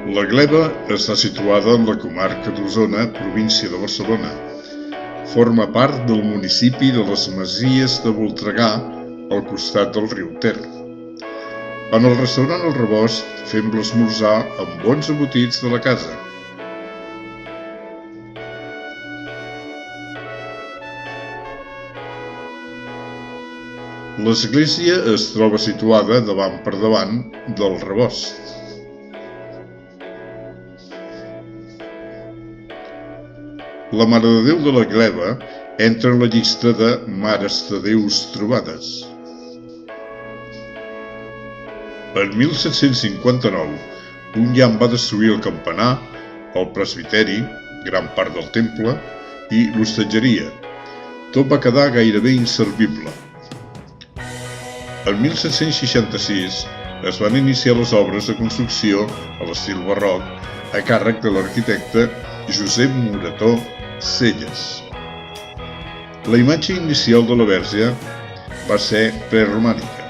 La Gleva està situada en la comarca d'Osona, província de Barcelona. Forma part del municipi de les Masies de Voltregà, al costat del riu Ter. En el restaurant El Rebost fem l'esmorzar amb bons embotits de la casa. L'església es troba situada davant per davant del Rebost. La Mare de Déu de la Gleva entra en la llista de Mares de Déus trobades. En 1759, un llamp va destruir el campanar, el presbiteri, gran part del temple i l'hostatgeria. Tot va quedar gairebé inservible. En 1766 es van iniciar les obres de construcció a l'estil barroc a càrrec de l'arquitecte Josep Morató Celles. La imatge inicial de la Verge va ser preromànica.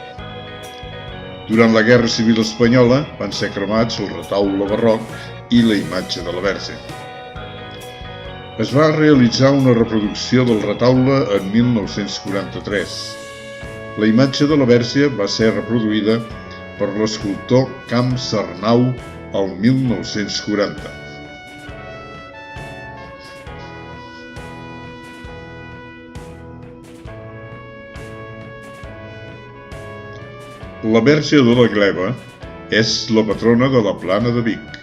Durant la Guerra Civil Espanyola van ser cremats el retaule barroc i la imatge de la Verge. Es va realitzar una reproducció del retaule en 1943. La imatge de la Verge va ser reproduïda per l'escultor Camps Arnau el 1940. La Verge de la Gleva és la patrona de la Plana de Vic.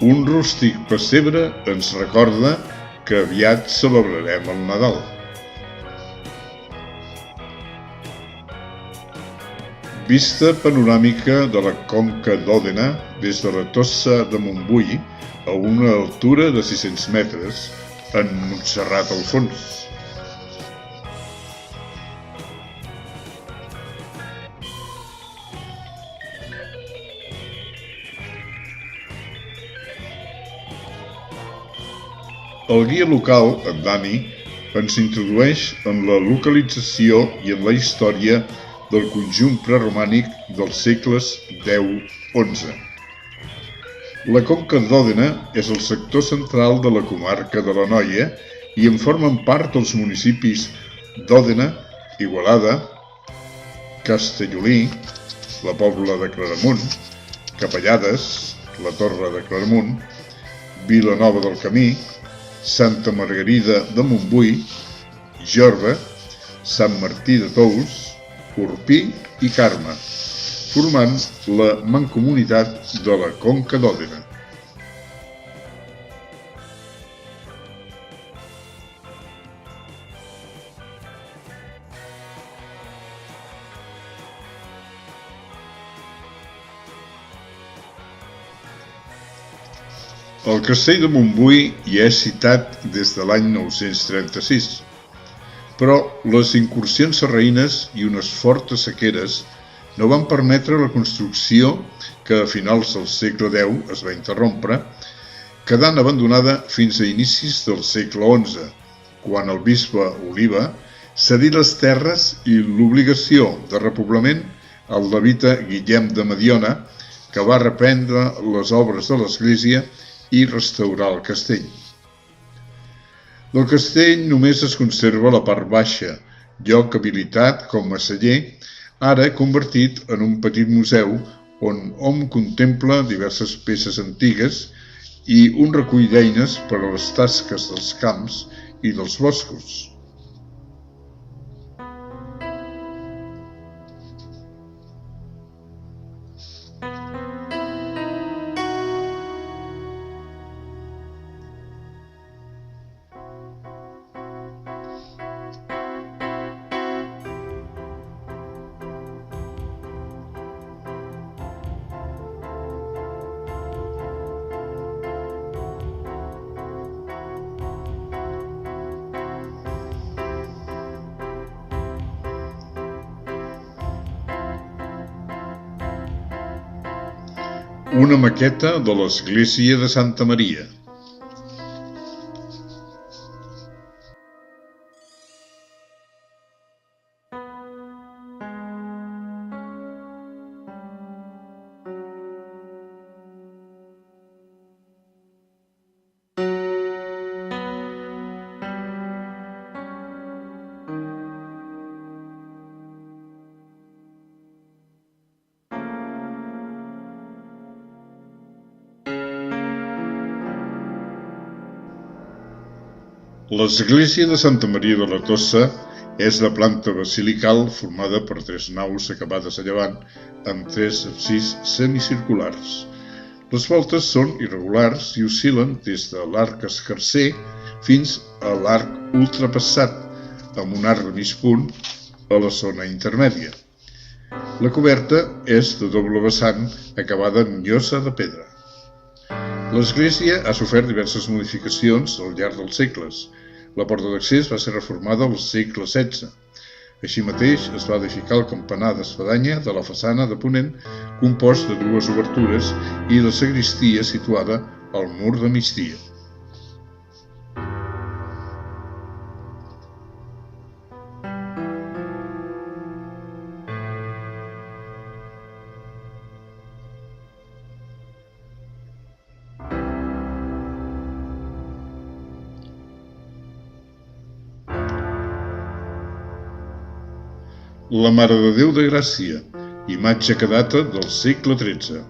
Un rústic pessebre ens recorda que aviat celebrarem el Nadal. Vista panoràmica de la Conca d'Òdena des de la Tossa de Montbui a una altura de 600 metres, en Montserrat al fons. El guia local, en Dani, ens introdueix en la localització i en la història del conjunt preromànic dels segles X-XI. La Conca d'Òdena és el sector central de la comarca de l'Anoia i en formen part els municipis d'Òdena, Igualada, Castellolí, la Pobla de Claramunt, Capellades, la Torre de Claramunt, Vilanova del Camí, Santa Margarida de Montbui, Jorba, Sant Martí de Tous, Orpí i Carme, formant la mancomunitat de la Conca d'Òdena. El castell de Montbui hi és citat des de l'any 936, però les incursions sarraïnes i unes fortes sequeres no van permetre la construcció que a finals del segle X es va interrompre, quedant abandonada fins a inicis del segle XI, quan el bisbe Oliba cedí les terres i l'obligació de repoblament al levita Guillem de Mediona, que va reprendre les obres de l'església i restaurar el castell. Del castell només es conserva la part baixa, lloc habilitat com a celler, ara convertit en un petit museu on hom contempla diverses peces antigues i un recull d'eines per a les tasques dels camps i dels boscos. Una maqueta de l'església de Santa Maria. L'església de Santa Maria de la Tossa és de planta basilical formada per 3 naus acabades a llevant amb 3 absis semicirculars. Les voltes són irregulars i oscil·len des de l'arc escarser fins a l'arc ultrapassat, amb un arc de mig punt a la zona intermèdia. La coberta és de doble vessant acabada en llosa de pedra. L'església ha sofert diverses modificacions al llarg dels segles. La porta d'accés va ser reformada al segle XVI. Així mateix es va edificar el campanar d'espadanya de la façana de ponent, compost de 2 obertures, i la sagristia situada al mur de migdia. La Mare de Déu de Gràcia, imatge que data del segle XIII.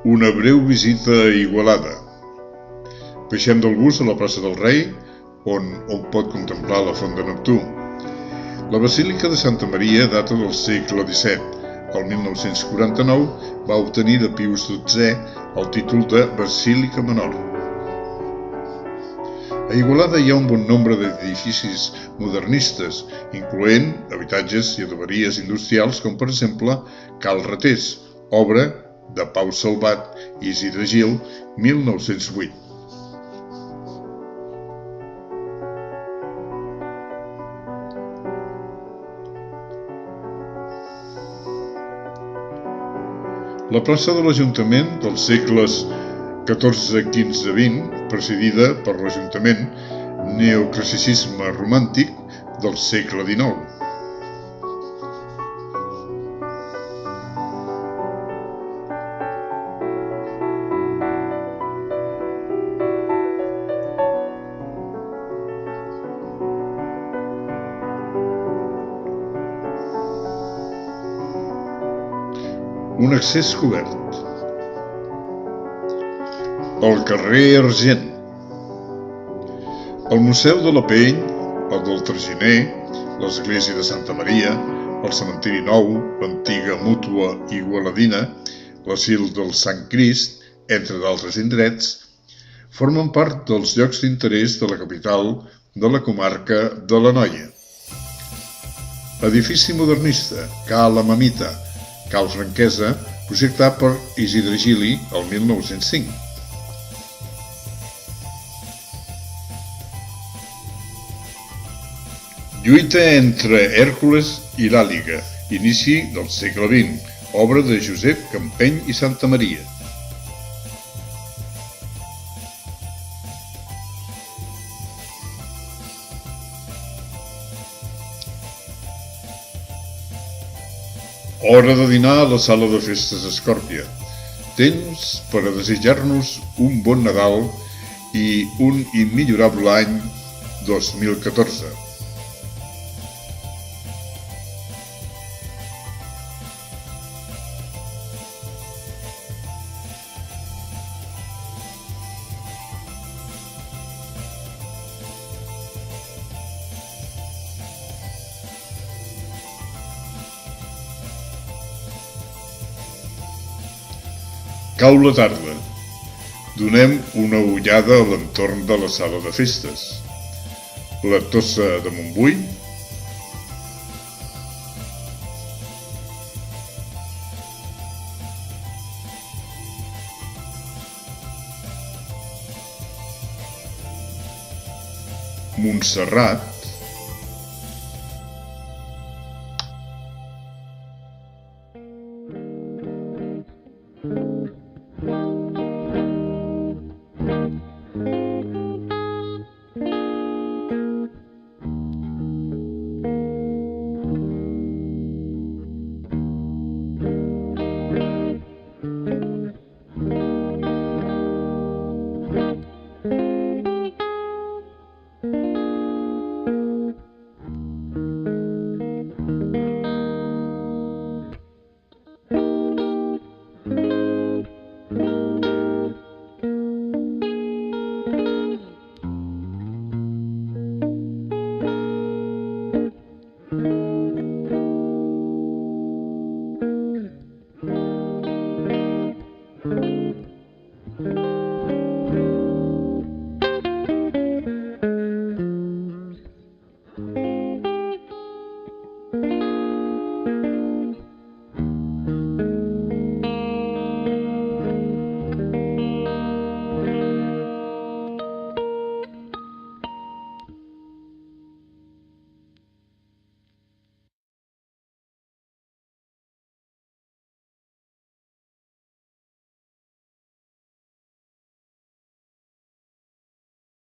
Una breu visita a Igualada. Baixem del bus a la plaça del Rei, on pot contemplar la font de Neptú. La Basílica de Santa Maria data del segle XVII. El 1949 va obtenir de Pius XII el títol de Basílica Menor. A Igualada hi ha un bon nombre d'edificis modernistes, incloent habitatges i adoberies industrials com per exemple Cal Ratés, obra de Pau Salvat i Isidre Gil, 1908. La plaça de l'Ajuntament dels segles XIV, XV, XX, presidida per l'Ajuntament neoclassicisme romàntic del segle XIX. Un accés cobert. El carrer Argent. El Museu de la Pell, el del Traginer, l'Església de Santa Maria, el Cementiri Nou, l'antiga Mútua Igualadina, l'Asil del Sant Crist, entre d'altres indrets, formen part dels llocs d'interès de la capital de la comarca de l'Anoia. Edifici modernista, Ca la Mamita, Cal Franquesa, projectat per Isidre Gili el 1905. Lluita entre Hèrcules i l'Àliga, inici del segle XX, obra de Josep Campeny i Santamaria. Hora de dinar a la sala de festes Escòrpia. Temps per a desitjar-nos un bon Nadal i un immillorable any 2014. Cau la tarda. Donem una ullada a l'entorn de la sala de festes. La Tossa de Montbui, Montserrat,